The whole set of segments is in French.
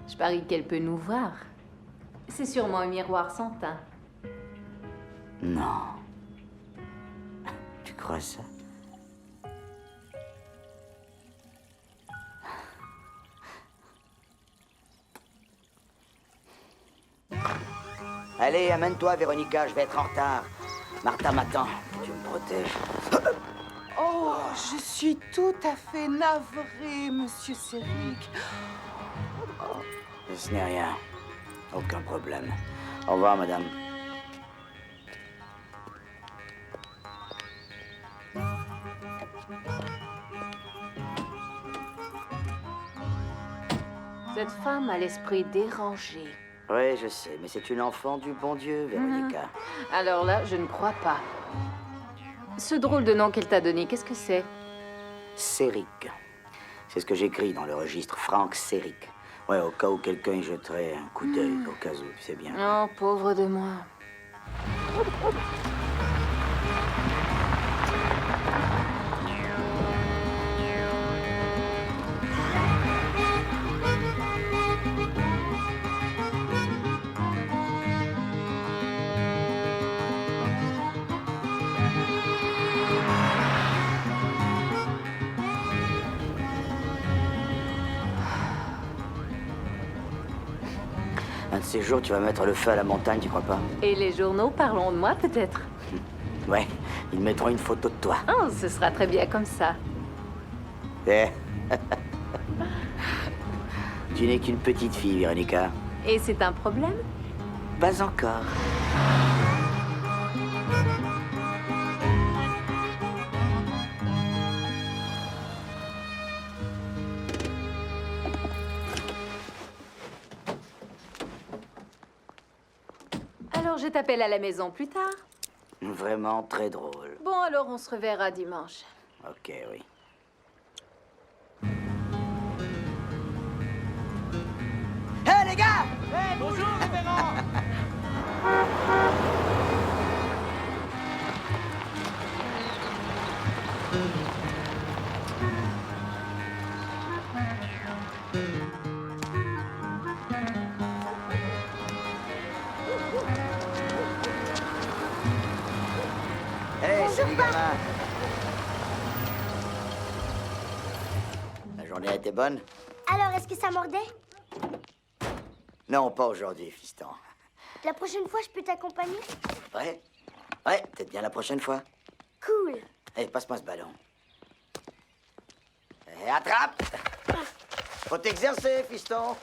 Je parie qu'elle peut nous voir. C'est sûrement un miroir sans teint. Non. Tu crois ça? Allez, amène-toi, Véronica, je vais être en retard. Martha m'attend. Tu me protèges. Oh, je suis tout à fait navrée, monsieur Séric. Ce n'est rien. Aucun problème. Au revoir, madame. Cette femme a l'esprit dérangé. Oui, je sais, mais c'est une enfant du bon Dieu, Véronica. Alors là, je ne crois pas. Ce drôle de nom qu'elle t'a donné, qu'est-ce que c'est? Séric. C'est ce que j'écris dans le registre Franck Séric. Ouais, au cas où quelqu'un y jetterait un coup d'œil, au cas où, tu sais bien. Oh, pauvre de moi. Un de ces jours, tu vas mettre le feu à la montagne, tu crois pas? Et les journaux parlons de moi, peut-être? Ouais, ils mettront une photo de toi. Oh, ce sera très bien comme ça. Eh. Tu n'es qu'une petite fille, Véronica. Et c'est un problème? Pas encore. Alors je t'appelle à la maison plus tard. Vraiment très drôle. Bon, alors on se reverra dimanche. Ok, oui. Hé, les gars! Bonjour, révérend. Hé, salut, gamin! La journée a été bonne? Alors, est-ce que ça mordait? Non, pas aujourd'hui, fiston. La prochaine fois, je peux t'accompagner? Ouais? Ouais, peut-être bien la prochaine fois. Cool. Allez, passe-moi ce ballon. Et attrape! Faut t'exercer, fiston!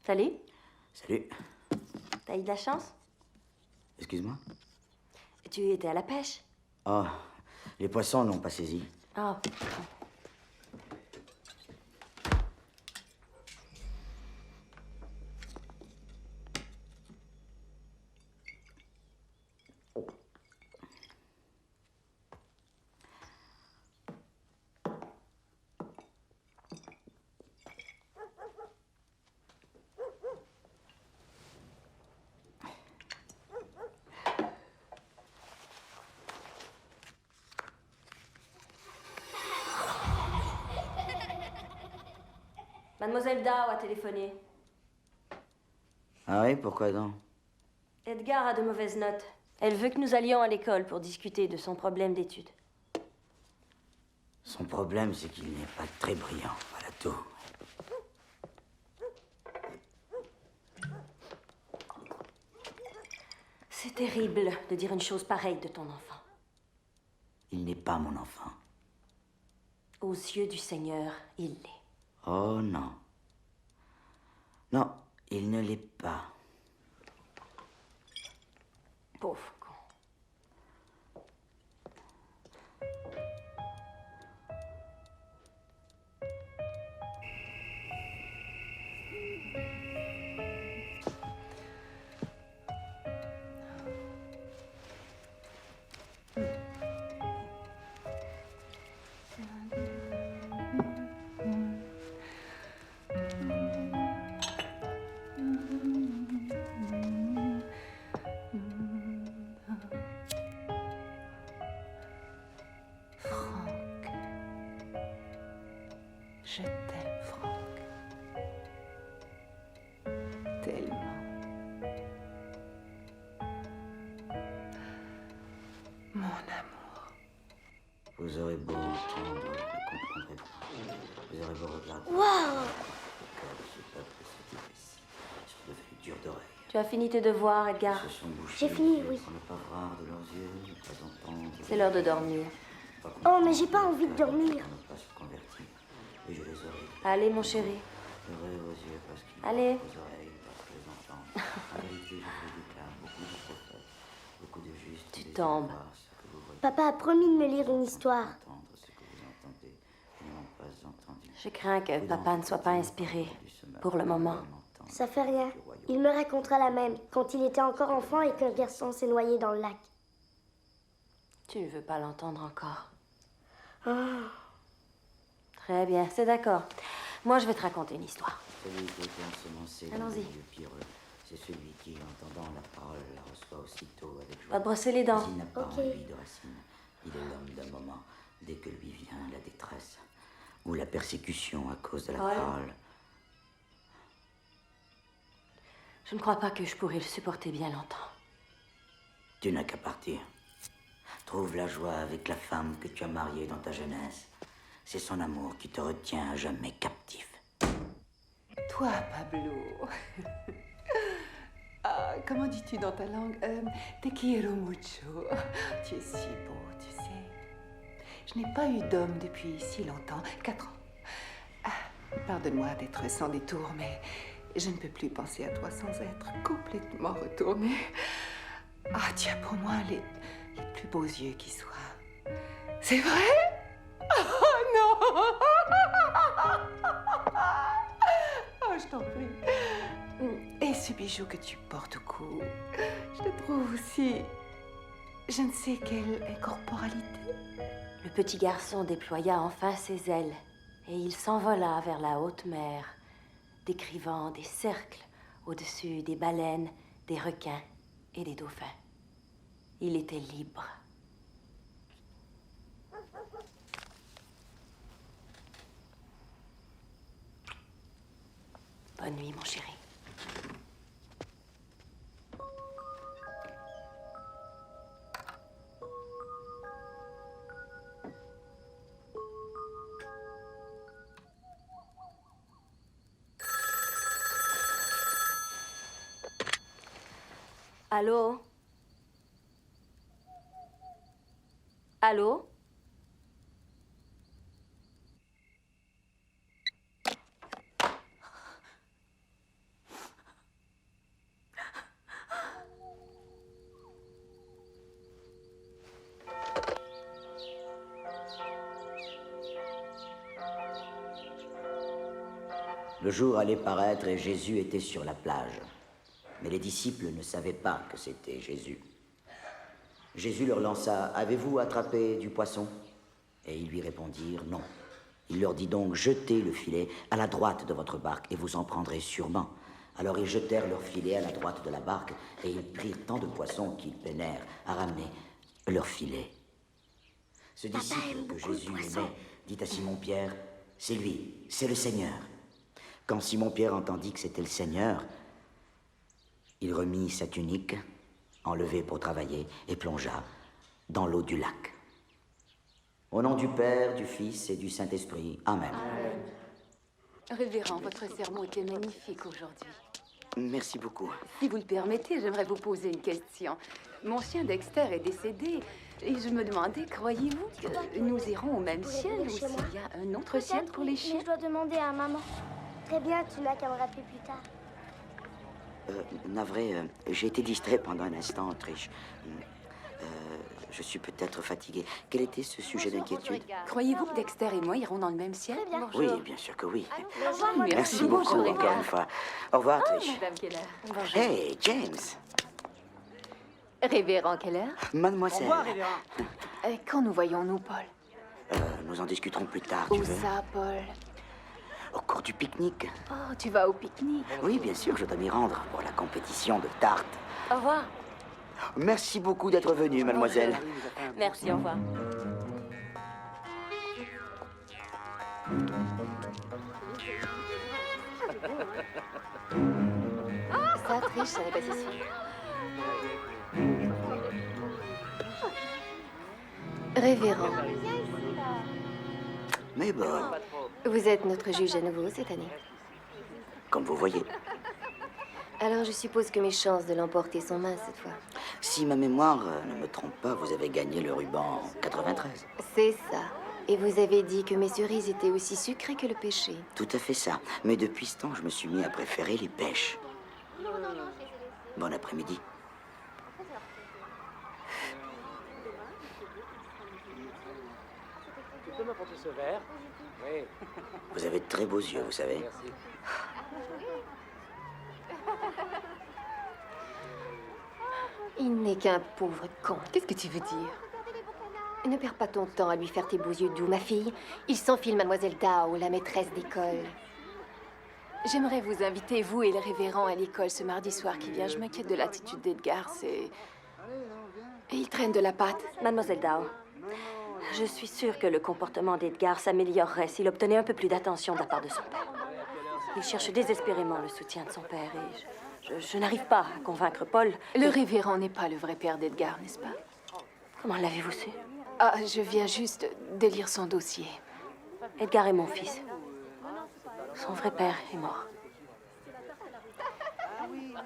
Salut. Salut. T'as eu de la chance? Excuse-moi? Tu étais à la pêche? Oh, les poissons n'ont pas saisi. Oh. Mademoiselle Dow a téléphoné. Ah oui, pourquoi donc? Edgar a de mauvaises notes. Elle veut que nous allions à l'école pour discuter de son problème d'études. Son problème, c'est qu'il n'est pas très brillant, voilà tout. C'est terrible de dire une chose pareille de ton enfant. Il n'est pas mon enfant. Aux yeux du Seigneur, il l'est. Oh non. Non, il ne l'est pas. Pauvre con. Franck. Je t'aime, Franck. Tellement. Mon amour. Vous aurez beau entendre, vous ne comprendrez pas. Vous aurez beau regarder. Waouh! Le cœur de ce peuple s'est épaissi. Ils sont devenus durs d'oreille. Tu as fini tes devoirs, Edgar? Ils se sont bouchés J'ai fini, les yeux oui. pour ne pas voir de leurs yeux, ne pas entendre. C'est l'heure de dormir. Oh, mais j'ai pas envie de dormir. Pour ne pas se convertir. Et je les aurai Allez, mon chéri. heureux aux yeux parce qu'ils Allez. aux oreilles parce que je les entends. En vérité, je vous déclare beaucoup de prophètes, beaucoup de justes. Tu désirent tombes. voir ce que vous voyez, Papa a promis de me lire une histoire. entendre ce que vous entendez, et n'ont pas entendu. Je crains que papa ne soit pas inspiré. Pour le moment. Ça fait rien. Il me racontera la même, quand il était encore enfant et qu'un garçon s'est noyé dans le lac. Tu ne veux pas l'entendre encore. Oh. Très bien, c'est d'accord. Moi, je vais te raconter une histoire. Celui qui a été ensemencé dans Allons-y. le lieu pireux, c'est celui qui, entendant la parole, la reçoit aussitôt avec joie. Va te brosser les dents. Mais il n'a pas Ok. en lui de racine. Il est l'homme d'un moment, dès que lui vient la détresse ou la persécution à cause de la Ouais. parole. Je ne crois pas que je pourrais le supporter bien longtemps. Tu n'as qu'à partir. Trouve la joie avec la femme que tu as mariée dans ta jeunesse. C'est son amour qui te retient à jamais captif. Toi, Pablo. Ah, comment dis-tu dans ta langue? Te quiero mucho. Tu es si beau, tu sais. Je n'ai pas eu d'homme depuis si longtemps, 4 ans. Ah, pardonne-moi d'être sans détour, mais je ne peux plus penser à toi sans être complètement retournée. Ah, tu as pour moi les plus beaux yeux qui soient. C'est vrai? Oh non! Oh, je t'en prie. Et ce bijou que tu portes au cou, je le trouve aussi, je ne sais quelle incorporalité. Le petit garçon déploya enfin ses ailes et il s'envola vers la haute mer, décrivant des cercles au-dessus des baleines, des requins et des dauphins. Il était libre. Bonne nuit, mon chéri. Allô? Allô? Le jour allait paraître et Jésus était sur la plage. Mais les disciples ne savaient pas que c'était Jésus. Jésus leur lança « Avez-vous attrapé du poisson ?» Et ils lui répondirent « Non ». Il leur dit donc « Jetez le filet à la droite de votre barque et vous en prendrez sûrement. » Alors ils jetèrent leur filet à la droite de la barque et ils prirent tant de poissons qu'ils peinèrent à ramener leur filet. Ce disciple que Jésus aimait dit à Simon-Pierre « C'est lui, c'est le Seigneur. » Quand Simon-Pierre entendit que c'était le Seigneur, il remit sa tunique, enlevée pour travailler, et plongea dans l'eau du lac. Au nom du Père, du Fils et du Saint-Esprit. Amen. Révérend, votre sermon était magnifique aujourd'hui. Merci beaucoup. Si vous le permettez, j'aimerais vous poser une question. Mon chien Dexter est décédé et je me demandais, croyez-vous que nous irons au même ciel ou s'il y a un autre ciel pour les chiens? Mais je dois demander à maman. Très bien, tu n'as qu'à me rappeler plus tard. Navré, j'ai été distrait pendant un instant, Trish. Je suis peut-être fatigué. Quel était ce sujet d'inquiétude? Croyez-vous que Dexter et moi irons dans le même ciel? Très bien. Oui, bien sûr que oui. Au revoir, moi. Merci beaucoup, bonjour, encore Edgar. une fois. Au revoir, Oh, Trish. Madame Keller. Hey, James. Révérend Keller, Au Mademoiselle. revoir, révérend. quand nous voyons-nous, Paul? Nous en discuterons plus tard, tu Où veux? ça, Paul? Au cours du pique-nique. Oh, tu vas au pique-nique. Oui, bien sûr, je dois m'y rendre pour la compétition de tarte. Au revoir. Merci beaucoup d'être venue, mademoiselle. Merci, au revoir. Ça, Trish, ça n'est pas si sûr. Révérend, Mais bon, Vous êtes notre juge à nouveau cette année. comme vous voyez, Alors je suppose que mes chances de l'emporter sont minces cette fois. si ma mémoire ne me trompe pas, vous avez gagné le ruban en 93. C'est ça. Et vous avez dit que mes cerises étaient aussi sucrées que le péché. Tout à fait ça. Mais depuis ce temps, je me suis mis à préférer les pêches. Bon après-midi. Tu peux m'apporter ce verre? Oui, Vous avez de très beaux yeux, vous savez. merci. Il n'est qu'un pauvre con. Qu'est-ce que tu veux dire? Ne perds pas ton temps à lui faire tes beaux yeux doux, ma fille. Il s'enfile Mademoiselle Dao, la maîtresse d'école. J'aimerais vous inviter, vous et le révérend, à l'école ce mardi soir qui vient. Je m'inquiète de l'attitude d'Edgar, c'est... Et il traîne de la patte. Mademoiselle Dao, je suis sûre que le comportement d'Edgar s'améliorerait s'il obtenait un peu plus d'attention de la part de son père. Il cherche désespérément le soutien de son père et je n'arrive pas à convaincre Paul. Le révérend n'est pas le vrai père d'Edgar, n'est-ce pas? Comment l'avez-vous su? Ah, je viens juste de lire son dossier. Edgar est mon fils. Son vrai père est mort.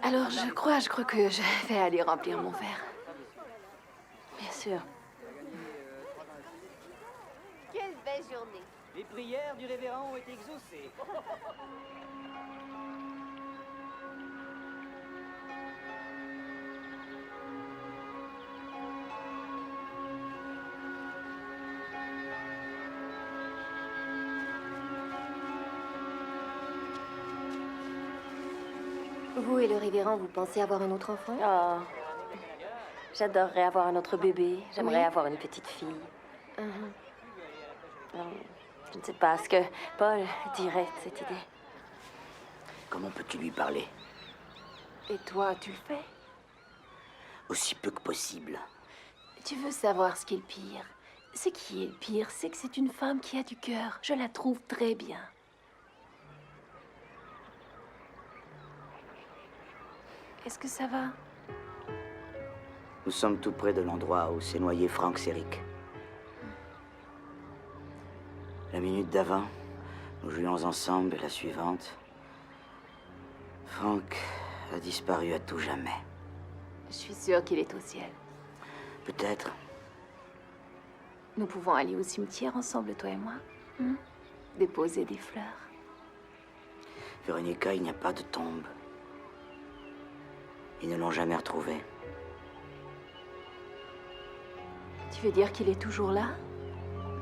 Alors, je crois que je vais aller remplir mon verre. Bien sûr. Quelle belle journée. Les prières du révérend ont été exaucées. Vous et le révérend, vous pensez avoir un autre enfant? Oh, j'adorerais avoir un autre bébé. J'aimerais Oui. avoir une petite fille. Mhm. Je ne sais pas ce que Paul dirait de cette idée. Comment peux-tu lui parler? Et toi, tu le fais? Aussi peu que possible. Tu veux savoir ce qui est le pire? Ce qui est le pire, c'est que c'est une femme qui a du cœur. Je la trouve très bien. Est-ce que ça va? Nous sommes tout près de l'endroit où s'est noyé Frank Serick. La minute d'avant, nous jouions ensemble et la suivante, Frank a disparu à tout jamais. Je suis sûre qu'il est au ciel. Peut-être. Nous pouvons aller au cimetière ensemble, toi et moi. Déposer des fleurs. Véronica, il n'y a pas de tombe. Ils ne l'ont jamais retrouvé. Tu veux dire qu'il est toujours là?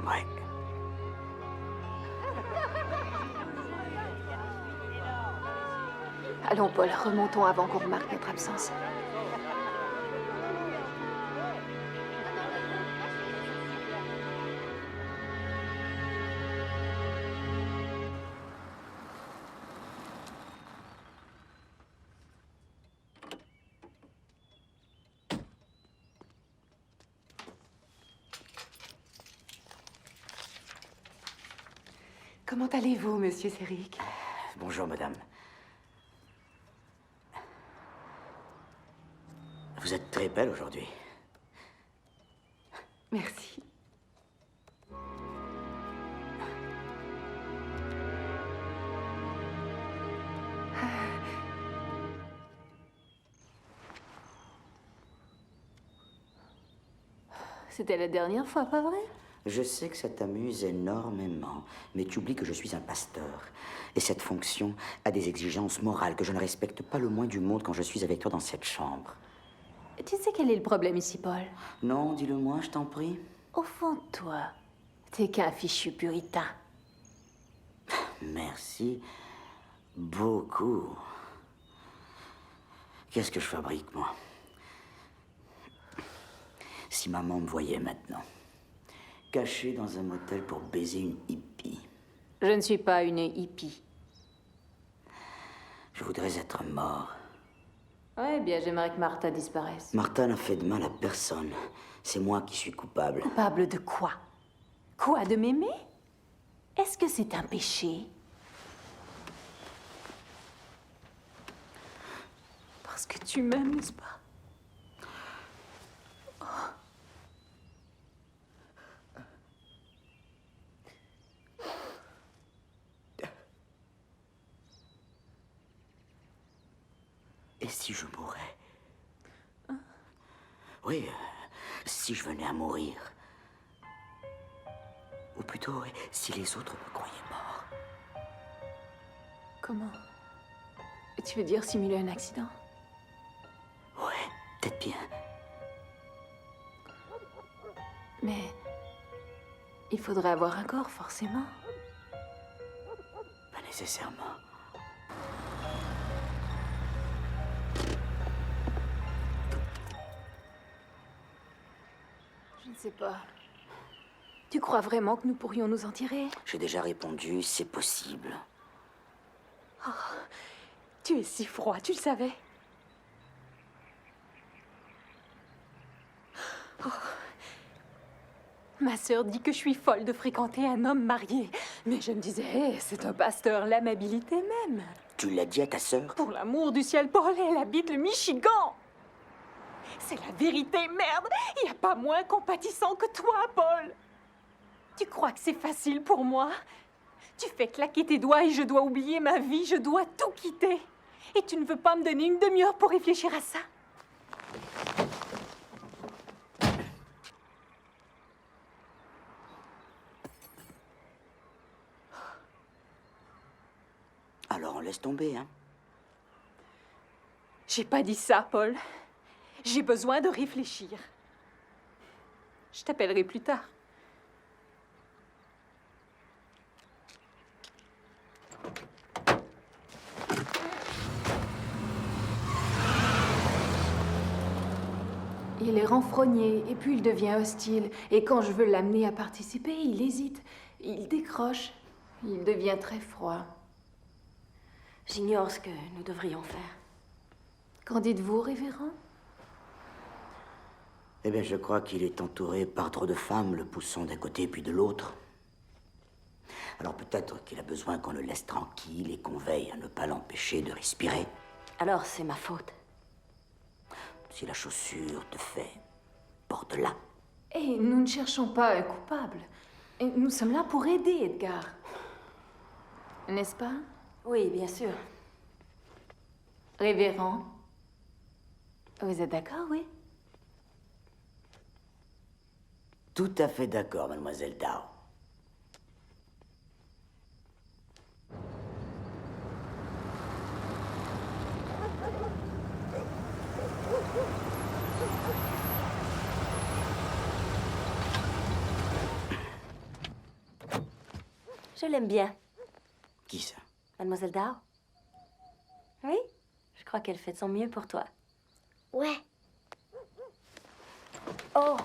Ouais. Allons, Paul, remontons avant qu'on remarque notre absence. Comment allez-vous, monsieur Serick? Bonjour, madame. Vous êtes très belle aujourd'hui. Merci. C'était la dernière fois, pas vrai? Je sais que ça t'amuse énormément, mais tu oublies que je suis un pasteur. Et cette fonction a des exigences morales que je ne respecte pas le moins du monde quand je suis avec toi dans cette chambre. Tu sais quel est le problème ici, Paul? Non, dis-le-moi, je t'en prie. Au fond de toi, t'es qu'un fichu puritain. Merci beaucoup. Qu'est-ce que je fabrique, moi? Si maman me voyait maintenant, cachée dans un motel pour baiser une hippie. Je ne suis pas une hippie. Je voudrais être mort. Ouais, bien, j'aimerais que Martha disparaisse. Martha n'a fait de mal à personne. C'est moi qui suis coupable. Coupable de quoi? Quoi, de m'aimer? Est-ce que c'est un péché? Parce que tu m'aimes, n'est-ce pas? Et si je mourais? Oui, si je venais à mourir. Ou plutôt, si les autres me croyaient mort. Comment? Tu veux dire simuler un accident? Ouais, peut-être bien. Mais il faudrait avoir un corps, forcément. Pas nécessairement. Je ne sais pas. Tu crois vraiment que nous pourrions nous en tirer? J'ai déjà répondu, c'est possible. Tu es si froid, tu le savais? Oh. Ma sœur dit que je suis folle de fréquenter un homme marié. Mais je me disais, hey, c'est un pasteur, l'amabilité même. Tu l'as dit à ta sœur? Pour l'amour du ciel, Paul, elle habite le Michigan. C'est la vérité, merde. Il n'y a pas moins compatissant que toi, Paul. Tu crois que c'est facile pour moi? Tu fais claquer tes doigts et je dois oublier ma vie, je dois tout quitter. Et tu ne veux pas me donner une demi-heure pour réfléchir à ça? Alors on laisse tomber, hein? J'ai pas dit ça, Paul. J'ai besoin de réfléchir. Je t'appellerai plus tard. Il est renfrogné, et puis il devient hostile. Et quand je veux l'amener à participer, il hésite. Il décroche. Il devient très froid. J'ignore ce que nous devrions faire. Qu'en dites-vous, révérend? Eh bien, je crois qu'il est entouré par trop de femmes, le poussant d'un côté puis de l'autre. Alors peut-être qu'il a besoin qu'on le laisse tranquille et qu'on veille à ne pas l'empêcher de respirer. Alors c'est ma faute. Si la chaussure te fait, porte-la. Et nous ne cherchons pas un coupable. Et nous sommes là pour aider Edgar. N'est-ce pas? Oui, bien sûr. Révérend, vous êtes d'accord, oui? Tout à fait d'accord, mademoiselle Dow. Je l'aime bien. Qui ça? Mademoiselle Dow? Oui? Je crois qu'elle fait de son mieux pour toi. Ouais. Oh!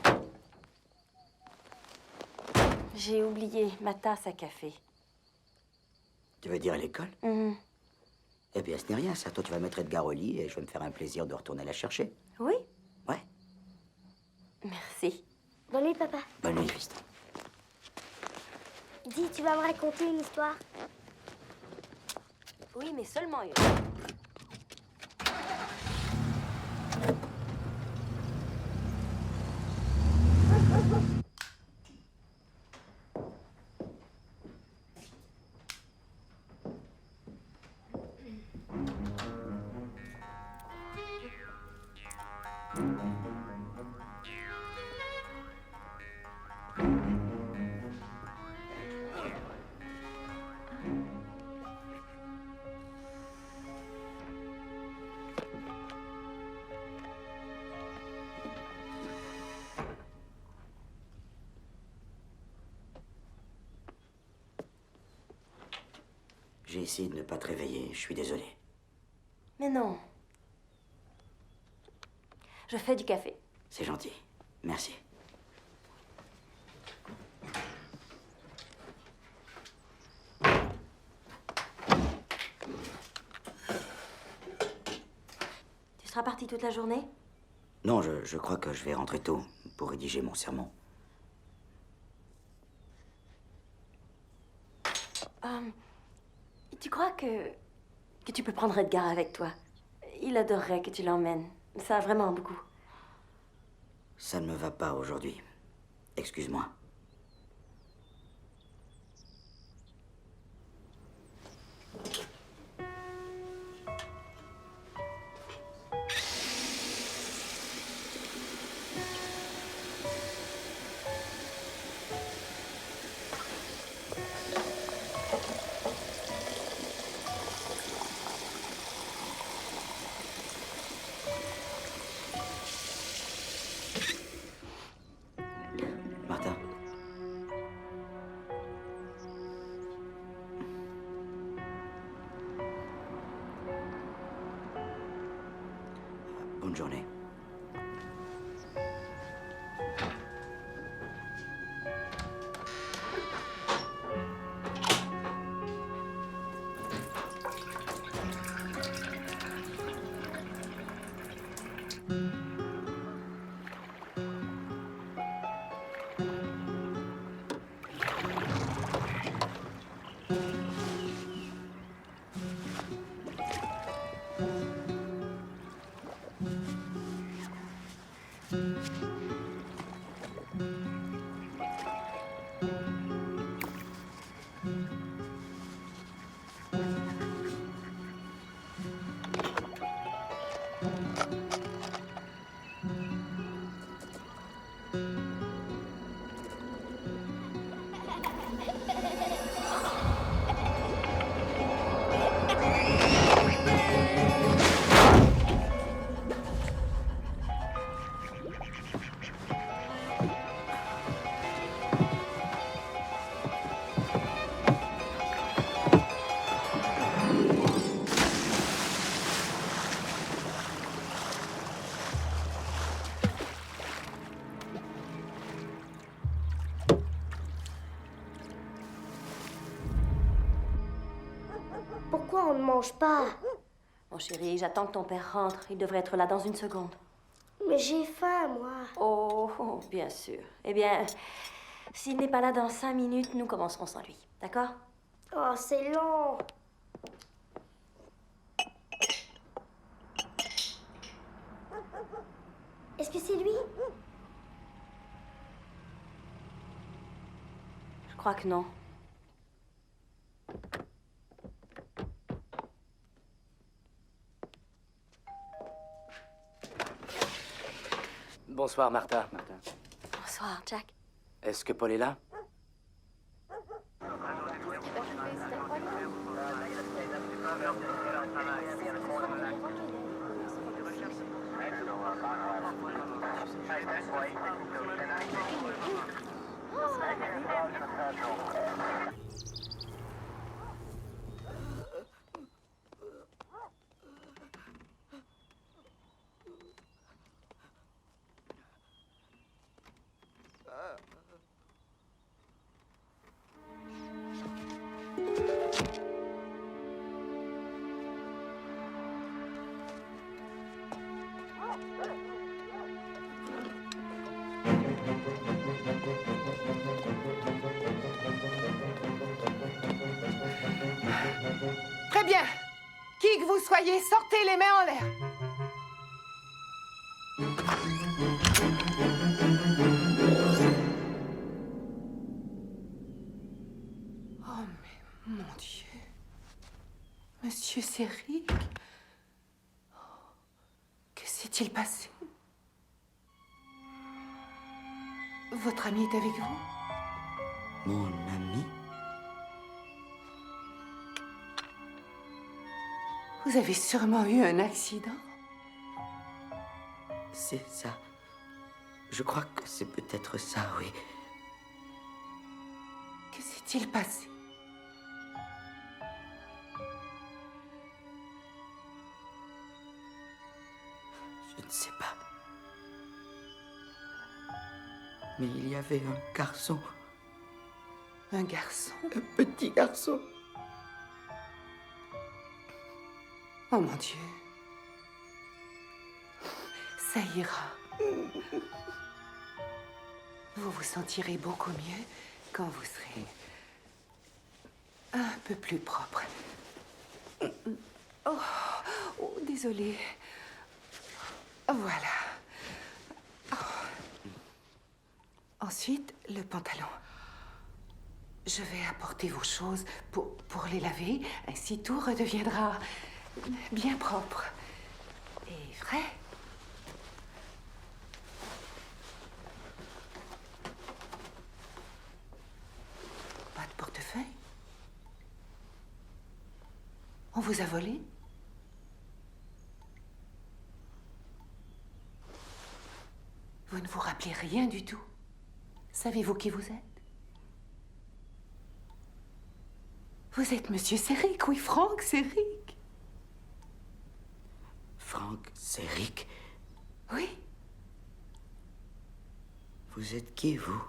J'ai oublié ma tasse à café. Tu veux dire à l'école? Eh bien, ce n'est rien, ça. Toi, tu vas mettre Edgar au lit et je vais me faire un plaisir de retourner la chercher. Oui? Ouais. Merci. Bonne nuit, papa. Bonne nuit, fiston. Dis, tu vas me raconter une histoire? Oui, mais seulement une. J'ai essayé de ne pas te réveiller, je suis désolé. Mais non. Je fais du café. C'est gentil. Merci. Tu seras parti toute la journée? Non, je crois que je vais rentrer tôt pour rédiger mon sermon. Tu crois que tu peux prendre Edgar avec toi? Il adorerait que tu l'emmènes. Ça, vraiment beaucoup. Ça ne me va pas aujourd'hui. Excuse-moi. Martha. Bonne journée. Pourquoi on ne mange pas? Mon chéri, j'attends que ton père rentre. Il devrait être là dans une seconde. Mais j'ai faim, moi. Oh, bien sûr. Eh bien, s'il n'est pas là dans 5 minutes, nous commencerons sans lui. D'accord? Oh, c'est long. Est-ce que c'est lui? Je crois que non. Bonsoir, Martha. Bonsoir, Jack. Est-ce que Paul est là? Très bien. Qui que vous soyez, sortez les mains en l'air. Oh, mais mon Dieu. Monsieur Céric, que s'est-il passé? Votre ami est avec vous? Mon ami? Vous avez sûrement eu un accident. C'est ça. Je crois que c'est peut-être ça, oui. Que s'est-il passé? Je ne sais pas. Mais il y avait un garçon. Un garçon? Un petit garçon. Oh mon Dieu. Ça ira. Vous vous sentirez beaucoup mieux quand vous serez un peu plus propre. Oh, oh désolée. Voilà. Oh. Ensuite, le pantalon. Je vais apporter vos choses pour les laver. Ainsi, tout redeviendra bien propre et frais. Pas de portefeuille? On vous a volé? Vous ne vous rappelez rien du tout? Savez-vous qui vous êtes? Vous êtes Monsieur Céric, oui, Franck Céric. Franck Céric? Oui. Vous êtes qui, vous?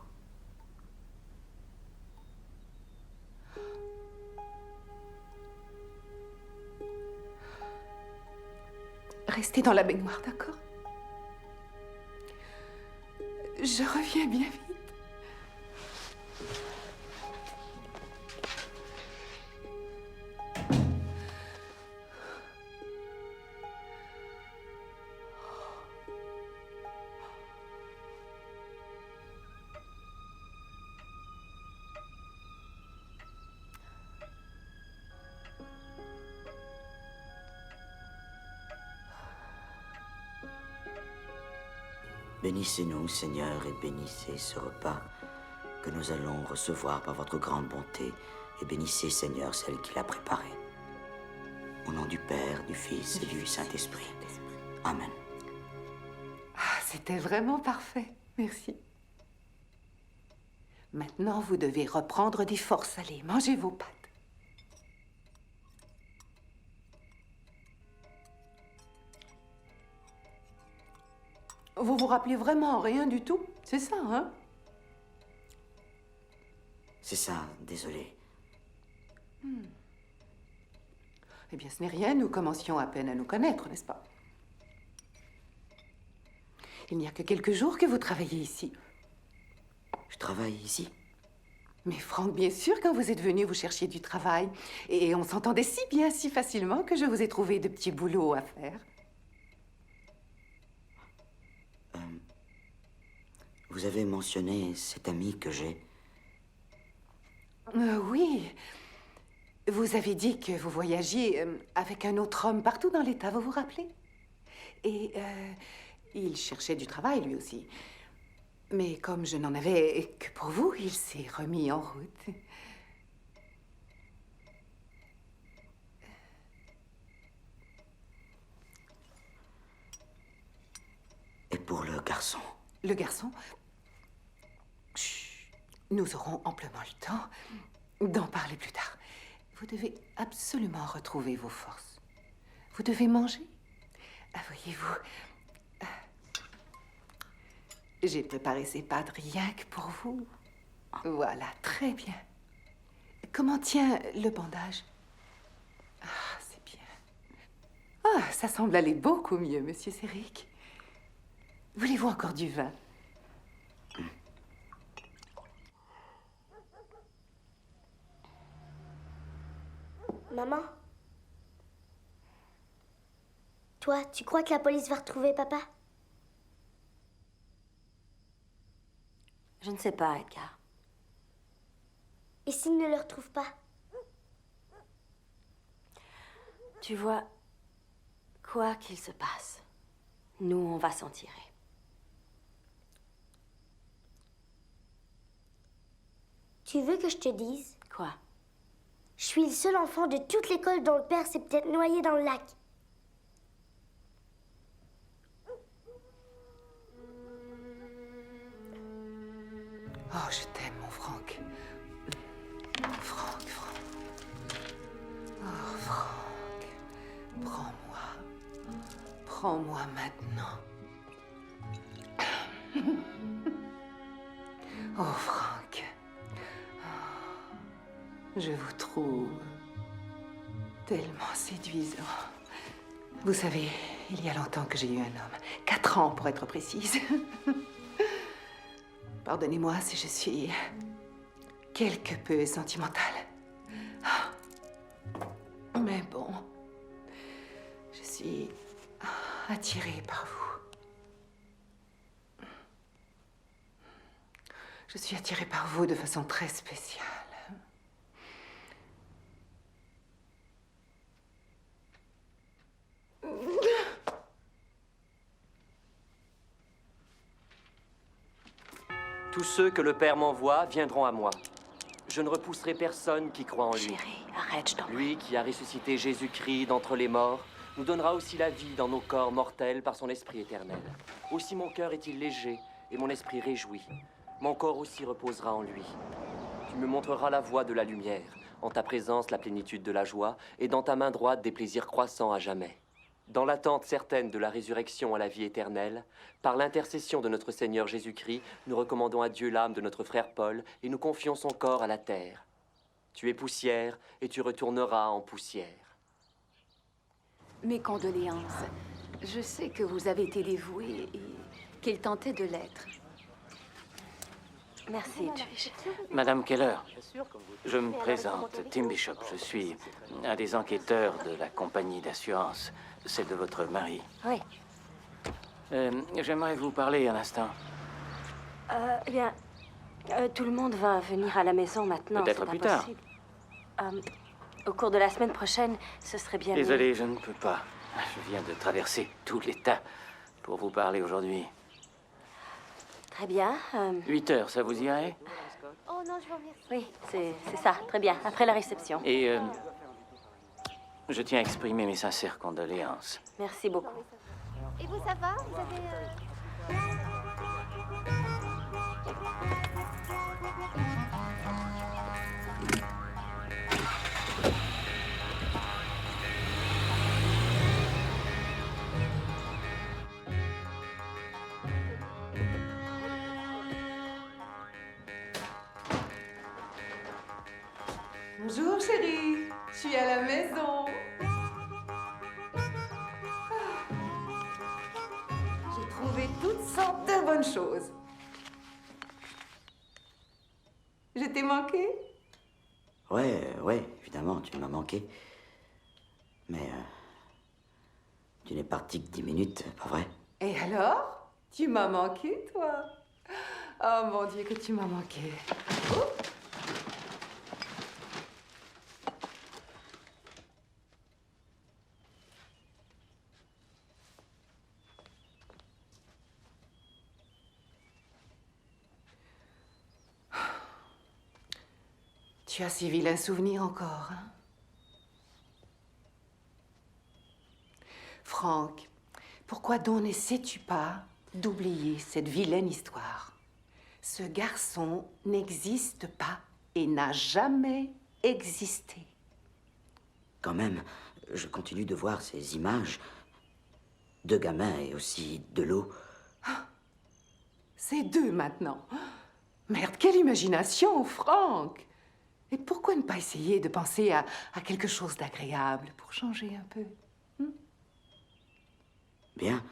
Restez dans la baignoire, d'accord? Je reviens bien vite. Bénissez-nous, Seigneur, et bénissez ce repas que nous allons recevoir par votre grande bonté. Et bénissez, Seigneur, celle qui l'a préparé. Au nom du Père, du Fils et du Saint-Esprit. Amen. Ah, c'était vraiment parfait. Merci. Maintenant, vous devez reprendre des forces. Allez, mangez vos pâtes. Vous vous rappelez vraiment rien du tout? C'est ça, hein? C'est ça, désolé. Eh bien, ce n'est rien. Nous commencions à peine à nous connaître, n'est-ce pas? Il n'y a que quelques jours que vous travaillez ici. Je travaille ici. Mais Franck, bien sûr, quand vous êtes venu, vous cherchiez du travail. Et on s'entendait si bien, si facilement, que je vous ai trouvé de petits boulots à faire. Vous avez mentionné cet ami que j'ai. Oui. Vous avez dit que vous voyagiez avec un autre homme partout dans l'État, vous vous rappelez? Et il cherchait du travail, lui aussi. Mais comme je n'en avais que pour vous, il s'est remis en route. Et pour le garçon? Le garçon? Chut. Nous aurons amplement le temps d'en parler plus tard. Vous devez absolument retrouver vos forces. Vous devez manger. Ah, voyez-vous, j'ai préparé ces pâtes rien que pour vous. Voilà, très bien. Comment tient le bandage? Ah, c'est bien. Ah, ça semble aller beaucoup mieux, Monsieur Céric. Voulez-vous encore du vin? Maman, toi, tu crois que la police va retrouver papa? Je ne sais pas, Edgar. Et s'ils ne le retrouvent pas? Tu vois, quoi qu'il se passe, nous, on va s'en tirer. Tu veux que je te dise? Quoi? Je suis le seul enfant de toute l'école dont le père s'est peut-être noyé dans le lac. Oh, je t'aime, mon Franck. Franck, Franck. Oh, Franck. Prends-moi. Prends-moi maintenant. Oh, Franck. Oh, je vous trouve tellement séduisant. Vous savez, il y a longtemps que j'ai eu un homme. 4 ans, pour être précise. Pardonnez-moi si je suis quelque peu sentimentale. Mais bon, je suis attirée par vous. Je suis attirée par vous de façon très spéciale. Tous ceux que le Père m'envoie viendront à moi. Je ne repousserai personne qui croit en lui. Chérie, arrête, je t'en prie. Lui qui a ressuscité Jésus-Christ d'entre les morts nous donnera aussi la vie dans nos corps mortels par son Esprit éternel. Aussi mon cœur est-il léger et mon esprit réjoui. Mon corps aussi reposera en lui. Tu me montreras la voie de la lumière, en ta présence la plénitude de la joie, et dans ta main droite des plaisirs croissants à jamais. Dans l'attente certaine de la résurrection à la vie éternelle, par l'intercession de notre Seigneur Jésus-Christ, nous recommandons à Dieu l'âme de notre frère Paul et nous confions son corps à la terre. Tu es poussière et tu retourneras en poussière. Mes condoléances. Je sais que vous avez été dévoué et qu'il tentait de l'être. Merci, Edwige. Madame Keller, je me présente, Tim Bishop. Je suis un des enquêteurs de la compagnie d'assurance, celle de votre mari. Oui. J'aimerais vous parler un instant. Eh bien, tout le monde va venir à la maison maintenant. Peut-être c'est pas plus tard. possible. Au cours de la semaine prochaine, ce serait bien mieux. Désolé, je ne peux pas. Je viens de traverser tout l'État pour vous parler aujourd'hui. Très bien. 8 heures, ça vous irait? Oh non, je vous remercie. Oui, c'est ça. Très bien. Après la réception. Et je tiens à exprimer mes sincères condoléances. Merci beaucoup. Et vous, ça va? Vous avez... Bonjour, chérie. Je suis à la maison. J'ai trouvé toutes sortes de bonnes choses. Je t'ai manqué? Ouais, évidemment, tu m'as manqué. Mais tu n'es parti que 10 minutes, pas vrai? Et alors? Tu m'as manqué, toi? Oh mon Dieu, que tu m'as manqué. Oh. Tu as ces vilains souvenirs encore, hein? Franck, pourquoi donc n'essaies-tu pas d'oublier cette vilaine histoire? Ce garçon n'existe pas et n'a jamais existé. Quand même, je continue de voir ces images de gamins et aussi de l'eau. C'est 2 maintenant. Merde, quelle imagination, Franck! Et pourquoi ne pas essayer de penser à quelque chose d'agréable pour changer un peu? Bien,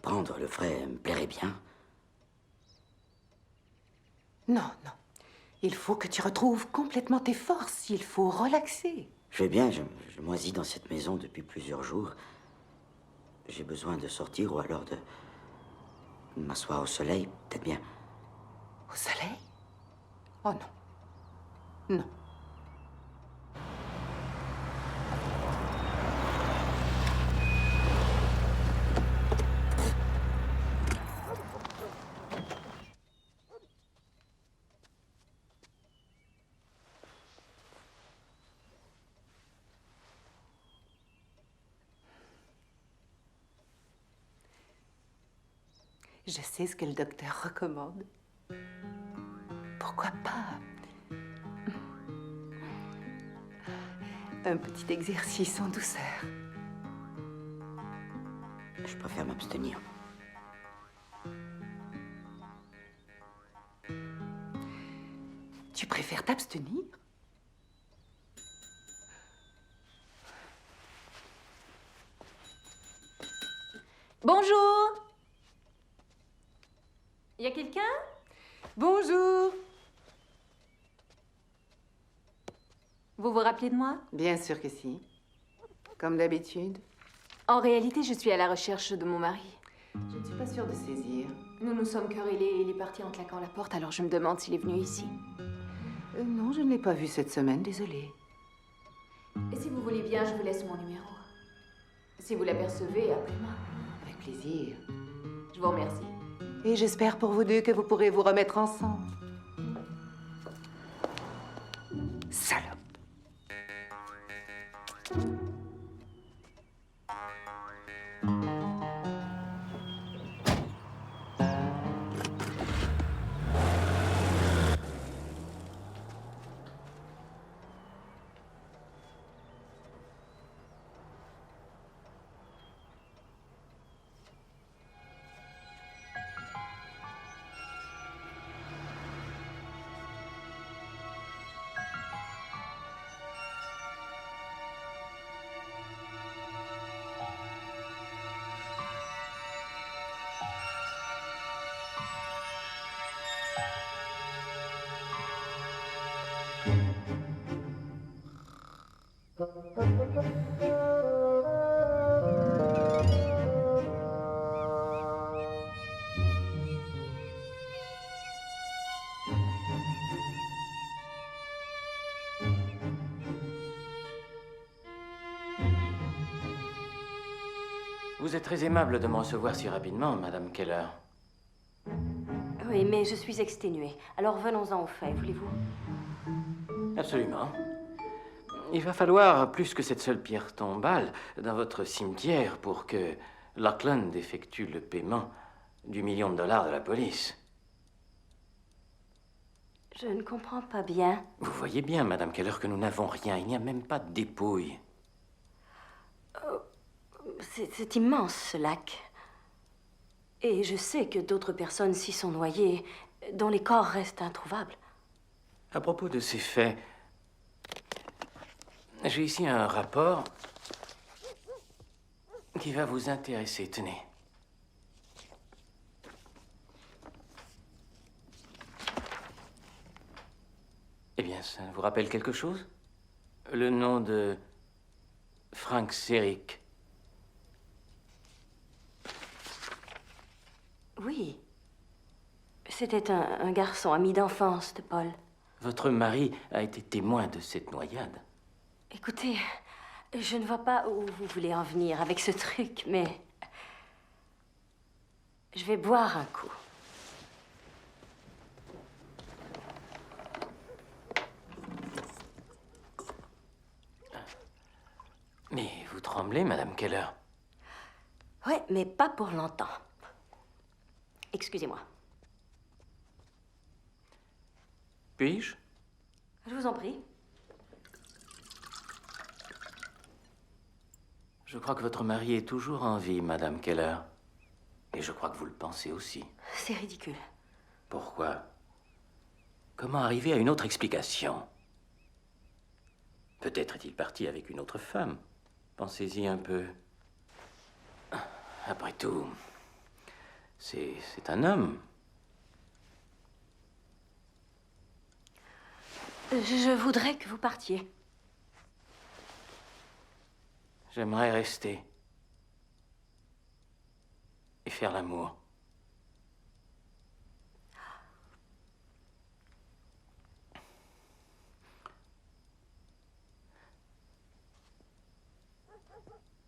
prendre le frais me plairait bien. Non, non. Il faut que tu retrouves complètement tes forces. Il faut relaxer. Je vais bien, je moisis dans cette maison depuis plusieurs jours. J'ai besoin de sortir ou alors de m'asseoir au soleil, peut-être bien. Au soleil? Oh non. Non. Je sais ce que le docteur recommande. Pourquoi pas un petit exercice en douceur? Je préfère m'abstenir. Tu préfères t'abstenir? Bonjour. Y a quelqu'un? Bonjour. Vous vous rappelez de moi? Bien sûr que si. Comme d'habitude. En réalité, je suis à la recherche de mon mari. Je ne suis pas sûre de saisir. Nous nous sommes querellés et il est parti en claquant la porte, alors je me demande s'il est venu ici. Non, je ne l'ai pas vu cette semaine, désolée. Et si vous voulez bien, je vous laisse mon numéro. Si vous l'apercevez, appelez-moi. Avec plaisir. Je vous remercie. Et j'espère pour vous deux que vous pourrez vous remettre ensemble. Salope. Vous êtes très aimable de me recevoir si rapidement, Madame Keller. Oui, mais je suis exténuée. Alors venons-en au fait, voulez-vous? Absolument. Il va falloir plus que cette seule pierre tombale dans votre cimetière pour que Lackland effectue le paiement du $1 million de la police. Je ne comprends pas bien. Vous voyez bien, Madame Keller, que nous n'avons rien. Il n'y a même pas de dépouille. C'est immense, ce lac. Et je sais que d'autres personnes s'y sont noyées, dont les corps restent introuvables. À propos de ces faits, j'ai ici un rapport qui va vous intéresser. Tenez. Eh bien, ça vous rappelle quelque chose? Le nom de Frank Serik. Oui. C'était un garçon, ami d'enfance de Paul. Votre mari a été témoin de cette noyade. Écoutez, je ne vois pas où vous voulez en venir avec ce truc, mais... je vais boire un coup. Mais vous tremblez, Madame Keller. Ouais, mais pas pour longtemps. Excusez-moi. Puis-je? Je vous en prie. Je crois que votre mari est toujours en vie, Madame Keller. Et je crois que vous le pensez aussi. C'est ridicule. Pourquoi? Comment arriver à une autre explication? Peut-être est-il parti avec une autre femme. Pensez-y un peu. Après tout, c'est un homme. Je voudrais que vous partiez. J'aimerais rester. faire l'amour.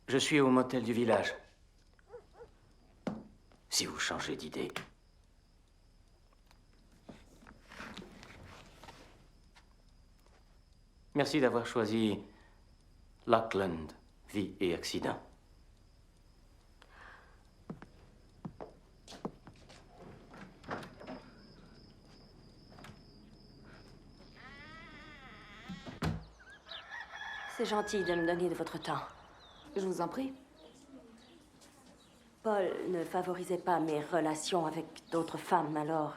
Je suis au motel du village. Si vous changez d'idée. Merci d'avoir choisi Lockland, vie et accident. C'est gentil de me donner de votre temps. Je vous en prie. Paul ne favorisait pas mes relations avec d'autres femmes, alors...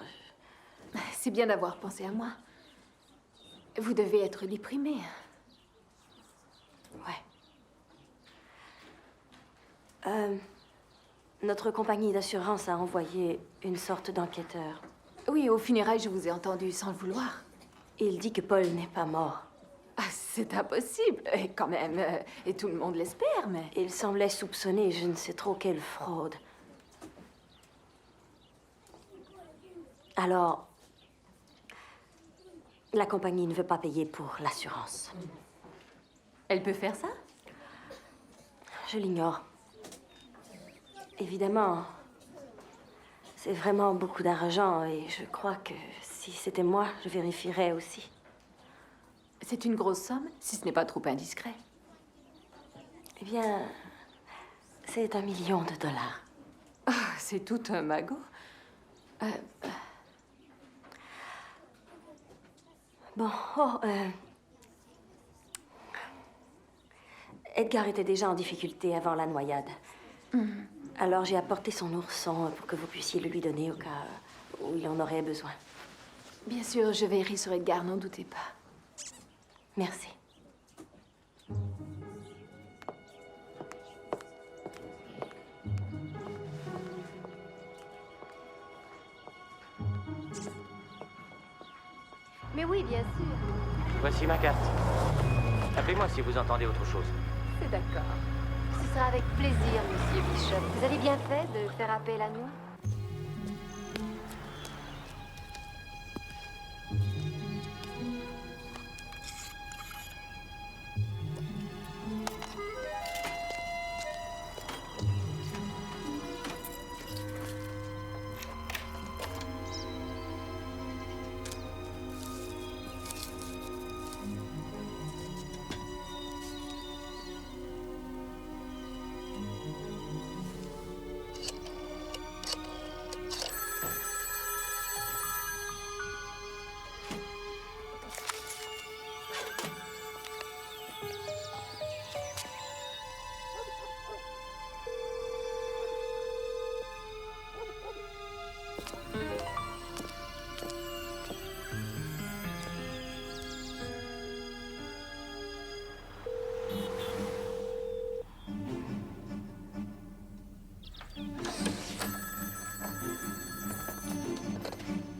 C'est bien d'avoir pensé à moi. Vous devez être déprimée. Ouais. Notre compagnie d'assurance a envoyé une sorte d'enquêteur. Oui, au funérailles, je vous ai entendu sans le vouloir. Il dit que Paul n'est pas mort. Ah, c'est impossible, et quand même, et tout le monde l'espère, mais... Il semblait soupçonner je ne sais trop quelle fraude. Alors, la compagnie ne veut pas payer pour l'assurance. Elle peut faire ça? Je l'ignore. Évidemment, c'est vraiment beaucoup d'argent et je crois que si c'était moi, je vérifierais aussi. C'est une grosse somme, si ce n'est pas trop indiscret. Eh bien, c'est $1 million. Oh, c'est tout un magot. Bon, Edgar était déjà en difficulté avant la noyade. Alors j'ai apporté son ourson pour que vous puissiez le lui donner au cas où il en aurait besoin. Bien sûr, je veillerai sur Edgar, n'en doutez pas. Merci. Mais oui, bien sûr. Voici ma carte. Appelez-moi si vous entendez autre chose. C'est d'accord. Ce sera avec plaisir, monsieur Bishop. Vous avez bien fait de faire appel à nous.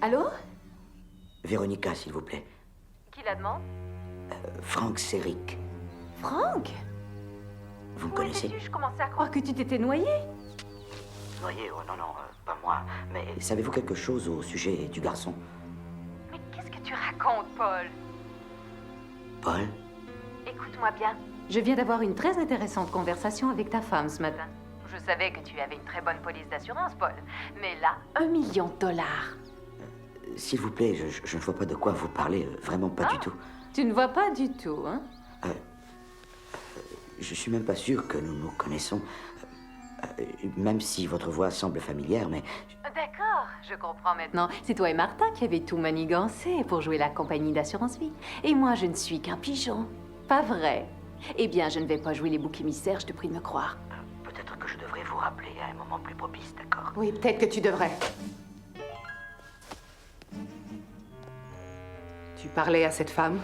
Allô? Véronica, s'il vous plaît. Qui la demande? Frank Serick. Franck? Vous me connaissez? Je commençais à croire que tu t'étais noyé. Noyé? Oh non, non, pas moi. Mais savez-vous quelque chose au sujet du garçon? Mais qu'est-ce que tu racontes, Paul? Paul? Écoute-moi bien. Je viens d'avoir une très intéressante conversation avec ta femme ce matin. Je savais que tu avais une très bonne police d'assurance, Paul. Mais là, $1 million. S'il vous plaît, je ne vois pas de quoi vous parlez. Vraiment pas du tout. Tu ne vois pas du tout, hein? Je suis même pas sûr que nous nous connaissons. Même si votre voix semble familière, mais... D'accord, je comprends maintenant. C'est toi et Martha qui avez tout manigancé pour jouer la compagnie d'assurance vie. Et moi, je ne suis qu'un pigeon. Pas vrai? Eh bien, je ne vais pas jouer les boucs émissaires, je te prie de me croire. Peut-être que je devrais vous rappeler à un moment plus propice, d'accord? Oui, peut-être que tu devrais. Tu parlais à cette femme?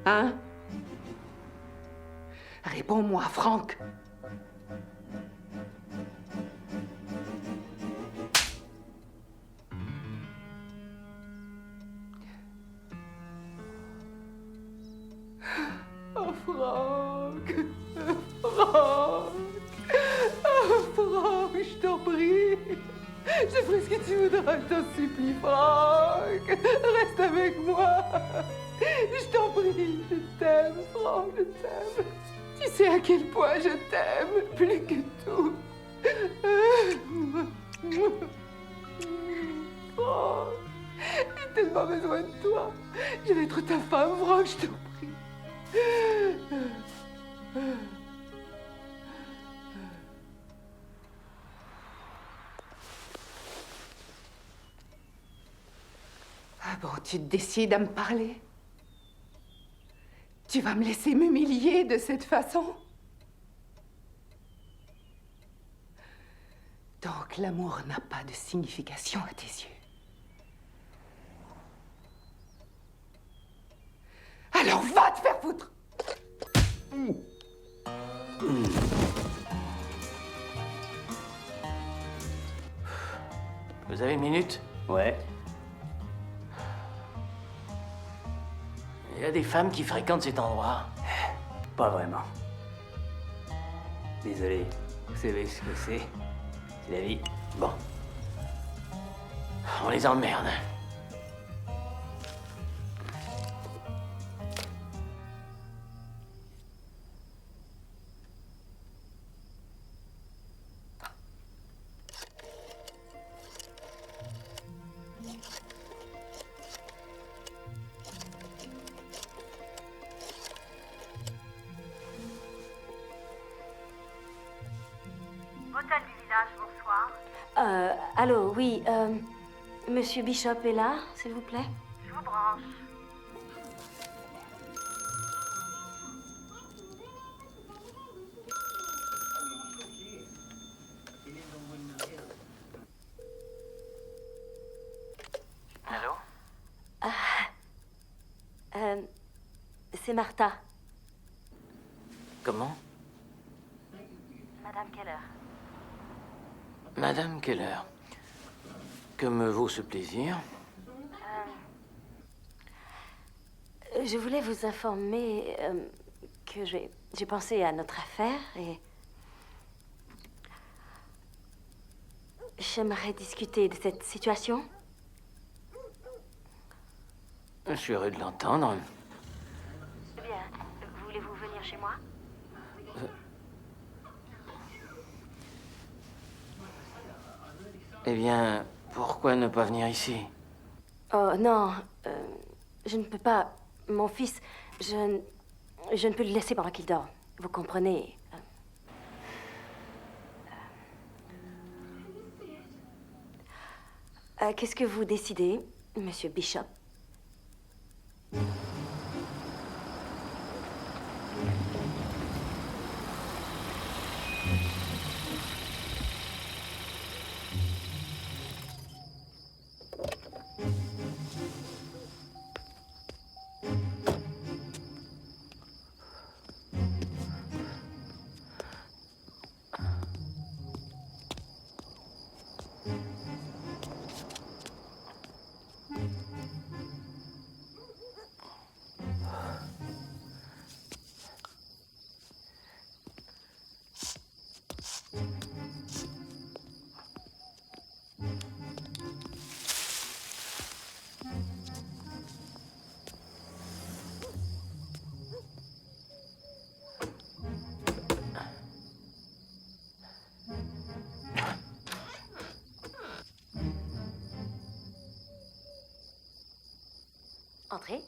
Hein? Réponds-moi, Franck. Oh, Franck. Franck. Oh, Franck, je t'en prie. Je ferai ce que tu voudras, je t'en supplie, Franck. Reste avec moi. Je t'en prie, je t'aime, Franck, je t'aime. Tu sais à quel point je t'aime, plus que tout. Franck, j'ai tellement besoin de toi. Je vais être ta femme, Franck, je t'en prie. Ah bon, tu te décides à me parler? Tu vas me laisser m'humilier de cette façon? Donc l'amour n'a pas de signification à tes yeux. Alors va te faire foutre! Vous avez une minute? Ouais. Il y a des femmes qui fréquentent cet endroit. Pas vraiment. Désolé. Vous savez ce que c'est? C'est la vie. Bon. On les emmerde. Hôtel du village, bonsoir. Allô, oui, Monsieur Bishop est là, s'il vous plaît? Je vous branche. Allô? C'est Martha. Comment? Madame Keller. Madame Keller. Que me vaut ce plaisir? Je voulais vous informer que j'ai pensé à notre affaire et j'aimerais discuter de cette situation. Je suis heureux de l'entendre. Eh bien, voulez-vous venir chez moi? Eh bien, pourquoi ne pas venir ici? Oh non, je ne peux pas. Mon fils, je ne peux le laisser pendant qu'il dort. Vous comprenez? Qu'est-ce que vous décidez, Monsieur Bishop? Entrez.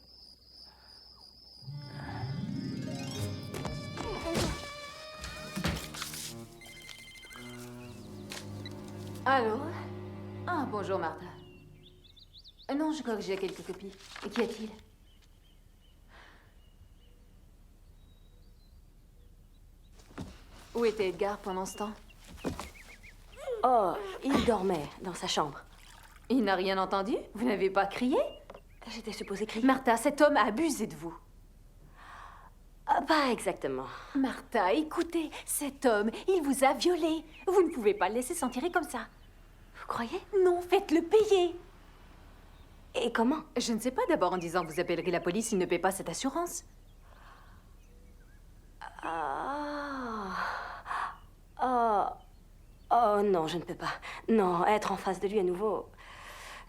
Allô? Ah, bonjour, Martha. Non, je crois que j'ai quelques copies. Qu'y a-t-il? Où était Edgar pendant ce temps? Oh, il dormait dans sa chambre. Il n'a rien entendu? Vous n'avez pas crié? J'étais supposée crier. Martha, cet homme a abusé de vous. Pas exactement. Martha, écoutez, cet homme, il vous a violée. Vous ne pouvez pas le laisser s'en tirer comme ça. Vous croyez? Non, faites-le payer. Et comment? Je ne sais pas, d'abord en disant que vous appellerez la police s'il ne paie pas cette assurance. Oh Oh non, je ne peux pas. Non, être en face de lui à nouveau...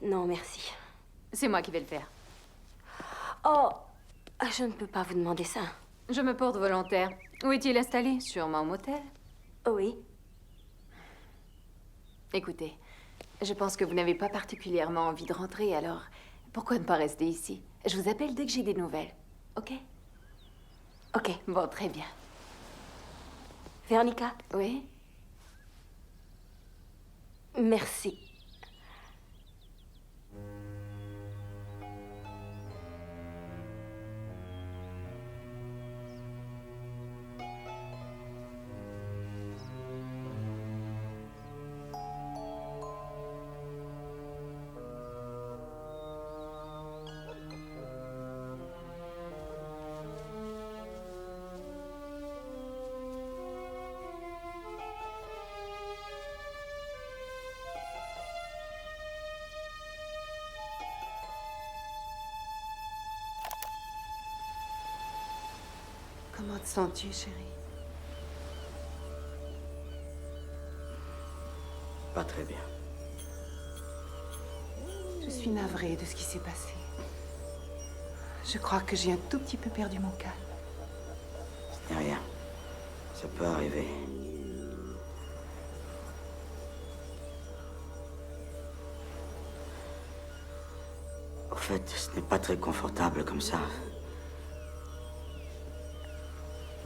Non, merci. C'est moi qui vais le faire. Oh, je ne peux pas vous demander ça. Je me porte volontaire. Où est-il installé? Sûrement au motel. Oh oui. Écoutez, je pense que vous n'avez pas particulièrement envie de rentrer, alors pourquoi ne pas rester ici? Je vous appelle dès que j'ai des nouvelles, ok? Ok, bon, très bien. Véronica? Oui? Merci. Comment te sens-tu, chérie? Pas très bien. Je suis navrée de ce qui s'est passé. Je crois que j'ai un tout petit peu perdu mon calme. Ce n'est rien. Ça peut arriver. Au fait, ce n'est pas très confortable comme ça.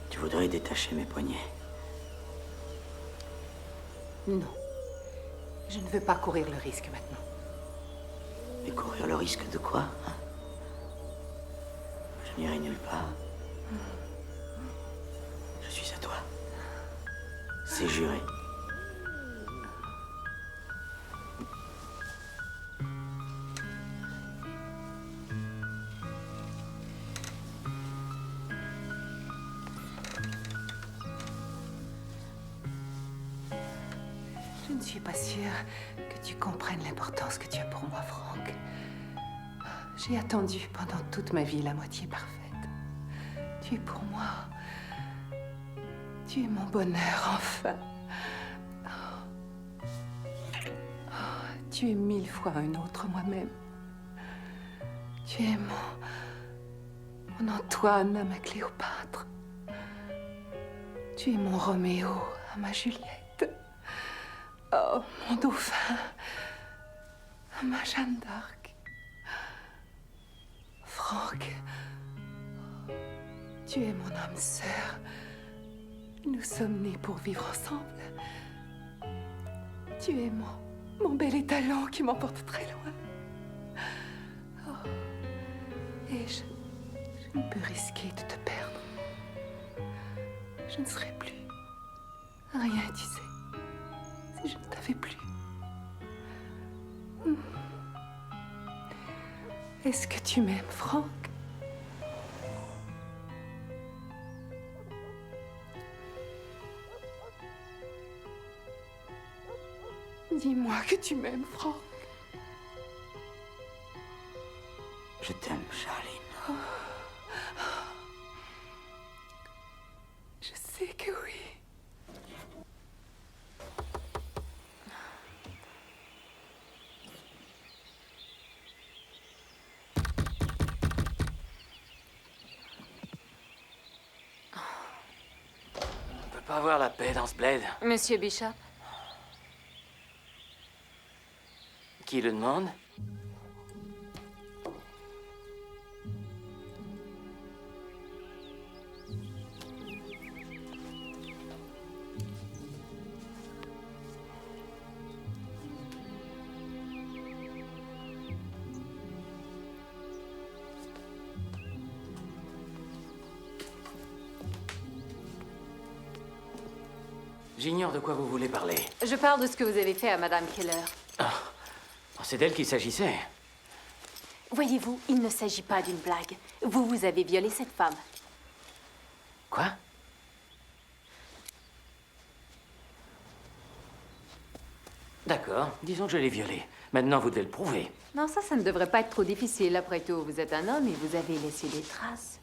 Tu voudrais détacher mes poignets? Non. Je ne veux pas courir le risque maintenant. Mais courir le risque de quoi, hein? Je n'irai nulle part. Je suis à toi. C'est juré. Je ne suis pas sûre que tu comprennes l'importance que tu as pour moi, Franck. J'ai attendu pendant toute ma vie la moitié parfaite. Tu es pour moi. Tu es mon bonheur, enfin. Tu es 1000 fois un autre moi-même. Tu es mon Antoine à ma Cléopâtre. Tu es mon Roméo à ma Juliette. Oh, mon dauphin à ma Jeanne d'Arc. Franck, tu es mon âme sœur. Nous sommes nés pour vivre ensemble. Tu es mon bel étalon qui m'emporte très loin. Oh. Et je ne peux risquer de te perdre. Je ne serai plus rien, tu sais, si je ne t'avais plus. Est-ce que tu m'aimes, Franck? Dis-moi que tu m'aimes, Franck. Je t'aime, Charline. Je sais que oui. On peut pas avoir la paix dans ce bled. Monsieur Bishop? Qui le demande? J'ignore de quoi vous voulez parler. Je parle de ce que vous avez fait à Madame Keller. C'est d'elle qu'il s'agissait. Voyez-vous, il ne s'agit pas d'une blague. Vous avez violé cette femme. Quoi? D'accord, disons que je l'ai violée. Maintenant, vous devez le prouver. Non, ça ne devrait pas être trop difficile. Après tout, vous êtes un homme et vous avez laissé des traces.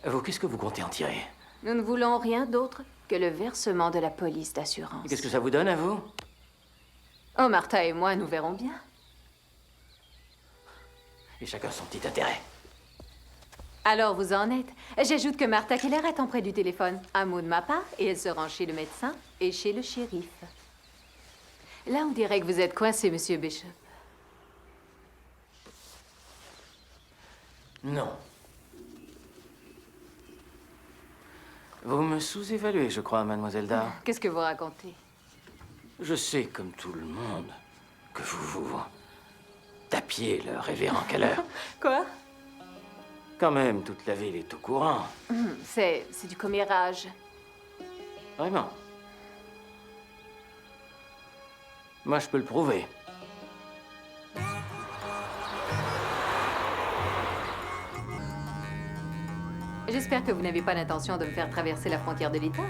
Vous, qu'est-ce que vous comptez en tirer? Nous ne voulons rien d'autre que le versement de la police d'assurance. Qu'est-ce que ça vous donne à vous? Oh, Martha et moi, nous verrons bien. Et chacun son petit intérêt. Alors, vous en êtes. J'ajoute que Martha Keller attend près du téléphone. Un mot de ma part, et elle se rend chez le médecin et chez le shérif. Là, on dirait que vous êtes coincé, Monsieur Bishop. Non. Vous me sous-évaluez, je crois, mademoiselle Dare. Qu'est-ce que vous racontez? Je sais, comme tout le monde, que vous tapiez le révérend Keller. Quoi? Quand même, toute la ville est au courant. C'est du commérage. Vraiment. Moi, je peux le prouver. J'espère que vous n'avez pas l'intention de me faire traverser la frontière de l'État.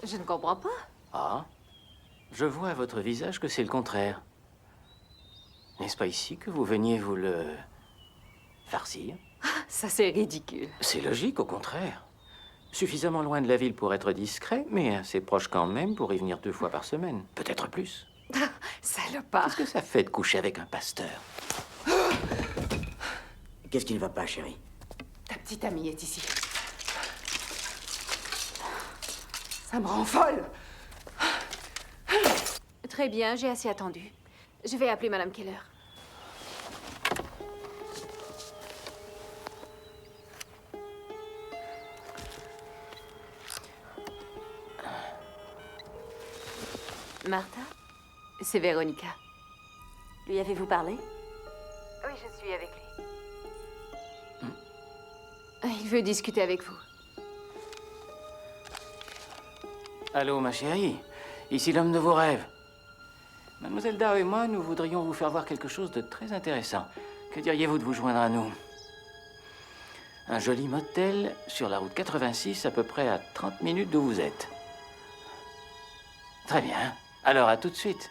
Je ne comprends pas. Ah, je vois à votre visage que c'est le contraire. N'est-ce pas ici que vous veniez vous le farcir? Ça, c'est ridicule. C'est logique, au contraire. Suffisamment loin de la ville pour être discret, mais assez proche quand même pour y venir 2 fois par semaine. Peut-être plus. Salopard. Qu'est-ce que ça fait de coucher avec un pasteur? Qu'est-ce qui ne va pas, chérie? Ta petite amie est ici. Ça me rend folle. Très bien, j'ai assez attendu. Je vais appeler Madame Keller. Martha, c'est Véronica. Lui avez-vous parlé? Oui, je suis avec lui. Il veut discuter avec vous. Allô, ma chérie. Ici l'homme de vos rêves. Mademoiselle Dao et moi, nous voudrions vous faire voir quelque chose de très intéressant. Que diriez-vous de vous joindre à nous? Un joli motel sur la route 86, à peu près à 30 minutes d'où vous êtes. Très bien. Alors, à tout de suite.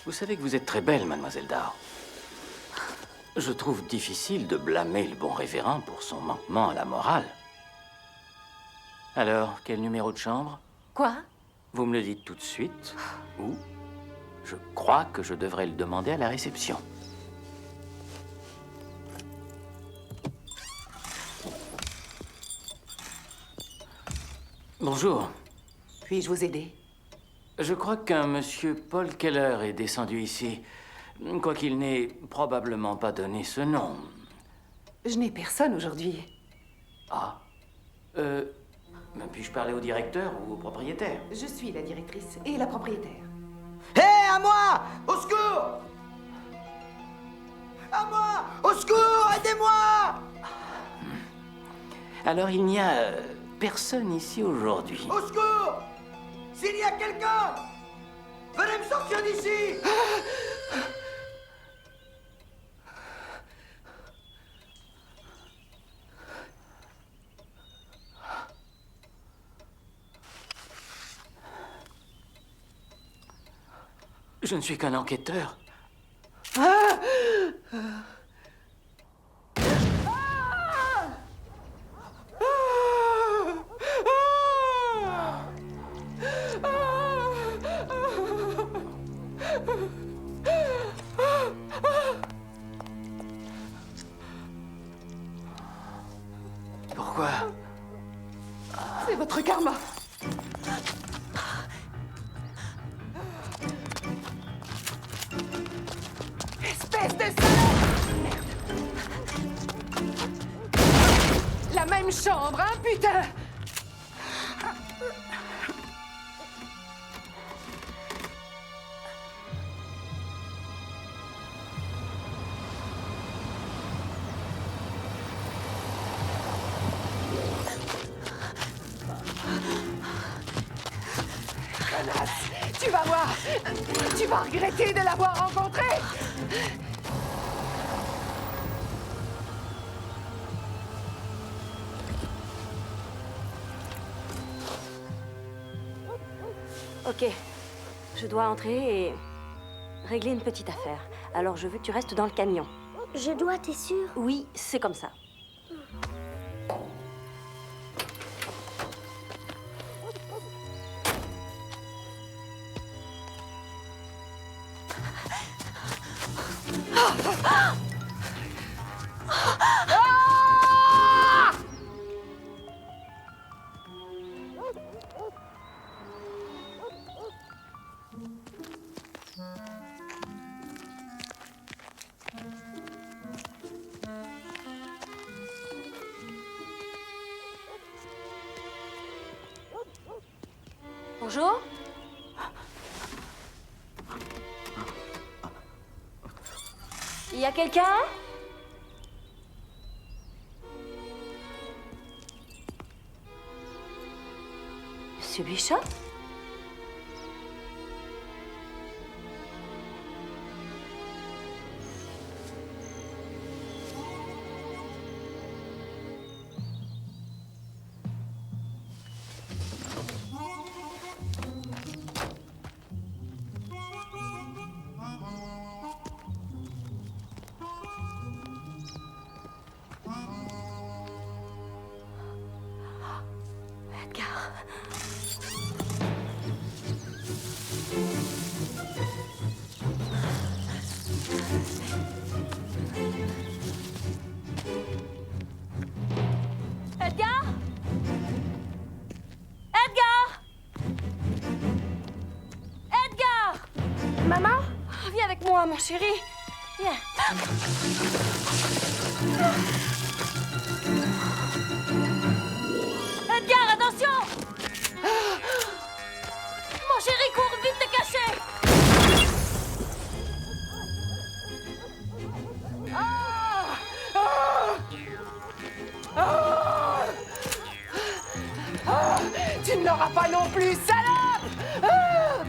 Vous savez que vous êtes très belle, mademoiselle Dao. Je trouve difficile de blâmer le bon révérend pour son manquement à la morale. Alors, quel numéro de chambre? Quoi? Vous me le dites tout de suite, ou je crois que je devrais le demander à la réception. Bonjour. Puis-je vous aider? Je crois qu'un monsieur Paul Keller est descendu ici, quoiqu'il n'ait probablement pas donné ce nom. Je n'ai personne aujourd'hui. Ah. Puis-je parler au directeur ou au propriétaire? Je suis la directrice et la propriétaire. Hé, à moi! Au secours! À moi! Au secours! Aidez-moi! Alors il n'y a personne ici aujourd'hui. Au secours! S'il y a quelqu'un, venez me sortir d'ici! Je ne suis qu'un enquêteur. Pourquoi? C'est votre karma. Espèce de salope! Merde. La même chambre, hein, putain! Tu vas voir! Tu vas regretter de l'avoir rencontré! Ok. Je dois entrer et régler une petite affaire. Alors je veux que tu restes dans le camion. Je dois, t'es sûre? Oui, c'est comme ça. Bonjour. Il y a quelqu'un? Monsieur Bishop? Edgar? Edgar? Edgar? Maman? Viens avec moi, mon chéri. Viens. Edgar, attention! Mon chéri, cours vite te cacher! Tu ne l'auras pas non plus, salope! Ah!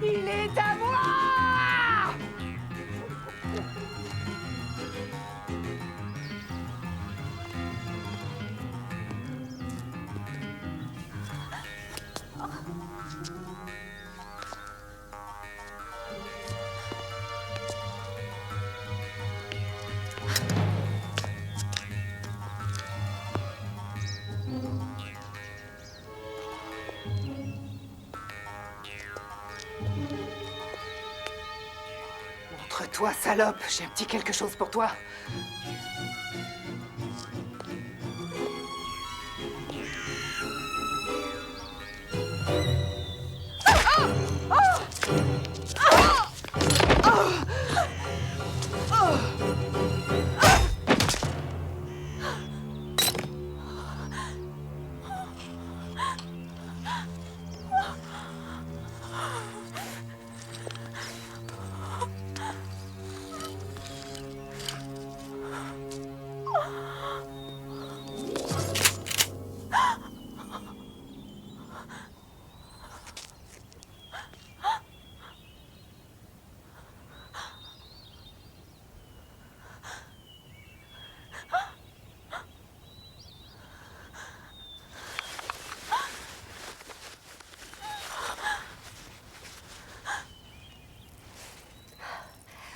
Il est à moi! Montre-toi, salope, j'ai un petit quelque chose pour toi.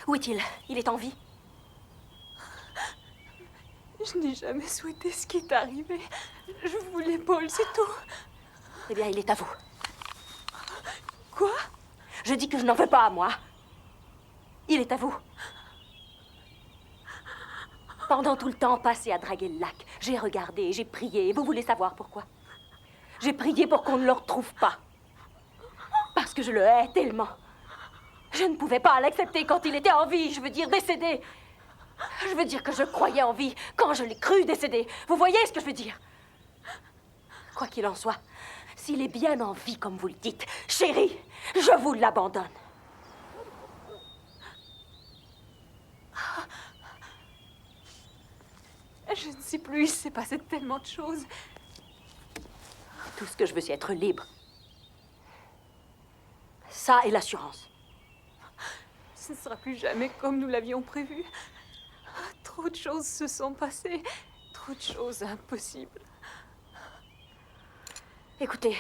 Où est-il? Il est en vie? Je n'ai jamais souhaité ce qui est arrivé. Je voulais Paul, c'est tout. Eh bien, il est à vous. Quoi? Je dis que je n'en veux pas à moi. Il est à vous. Pendant tout le temps passé à draguer le lac, j'ai regardé, j'ai prié. Et vous voulez savoir pourquoi? J'ai prié pour qu'on ne le retrouve pas. Parce que je le hais tellement. Je ne pouvais pas l'accepter quand il était en vie, je veux dire décédé. Je veux dire que je croyais en vie quand je l'ai cru décédé. Vous voyez ce que je veux dire? Quoi qu'il en soit, s'il est bien en vie comme vous le dites, chérie, je vous l'abandonne. Je ne sais plus, il s'est passé tellement de choses. Tout ce que je veux, c'est être libre. Ça et l'assurance. Ce ne sera plus jamais comme nous l'avions prévu. Trop de choses se sont passées. Trop de choses impossibles. Écoutez,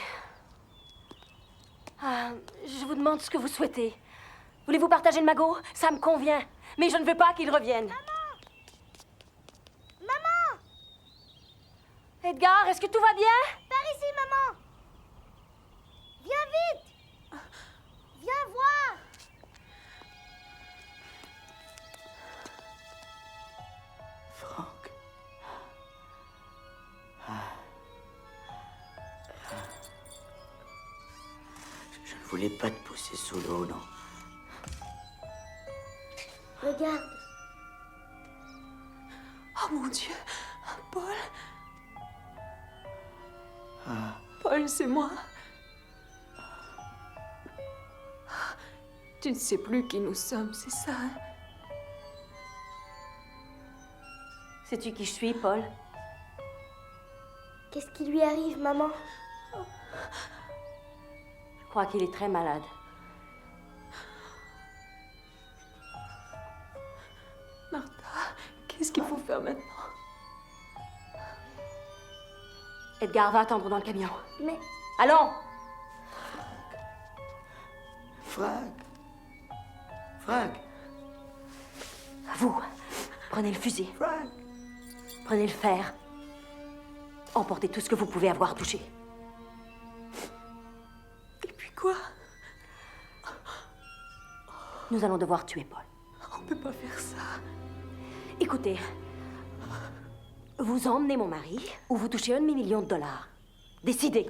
je vous demande ce que vous souhaitez. Voulez-vous partager le magot? Ça me convient. Mais je ne veux pas qu'il revienne. Maman! Edgar, est-ce que tout va bien? Par ici, maman! Viens vite! Viens voir! Franck. Je ne voulais pas te pousser sous l'eau, non. Regarde. Oh mon Dieu! Paul! Paul, c'est moi. Tu ne sais plus qui nous sommes, c'est ça, hein? Sais-tu qui je suis, Paul? Qu'est-ce qui lui arrive, maman? Je crois qu'il est très malade. Martha, qu'est-ce qu'il faut faire maintenant? Edgar, va attendre dans le camion. Mais... Allons! Franck. Franck. Vous, prenez le fusil. Franck. Prenez le fer. Emportez tout ce que vous pouvez avoir touché. Et puis quoi? Nous allons devoir tuer Paul. On ne peut pas faire ça. Écoutez, vous emmenez mon mari ou vous touchez $1 million. Décidez.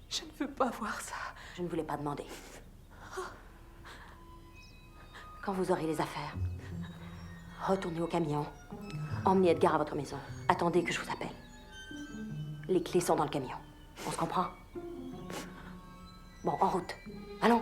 Je ne veux pas voir ça. Je ne voulais pas demander. Quand vous aurez les affaires, retournez au camion. Emmenez Edgar à votre maison. Attendez que je vous appelle. Les clés sont dans le camion. On se comprend? Bon, en route. Allons.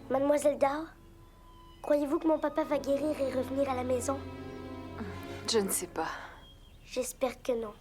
Mademoiselle Dao, croyez-vous que mon papa va guérir et revenir à la maison? Je ne sais pas. J'espère que non.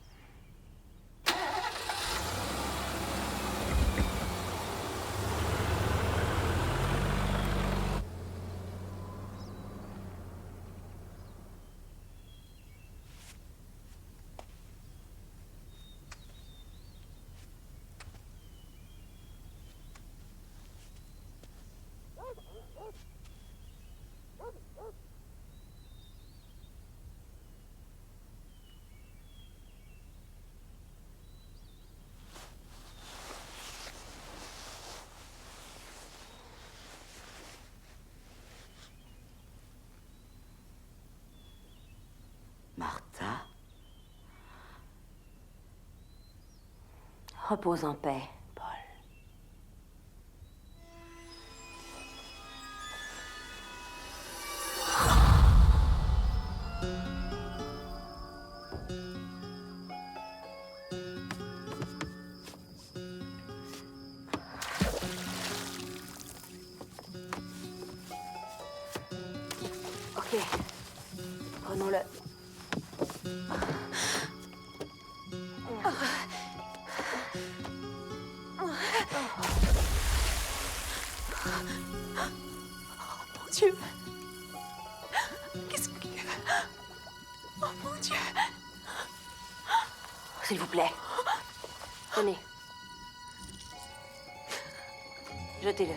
Martha? Repose en paix, Paul. Ok. Prenons-le. Mon Dieu. Qu'est-ce que... Oh mon Dieu. S'il vous plaît. Tenez. Jetez-le.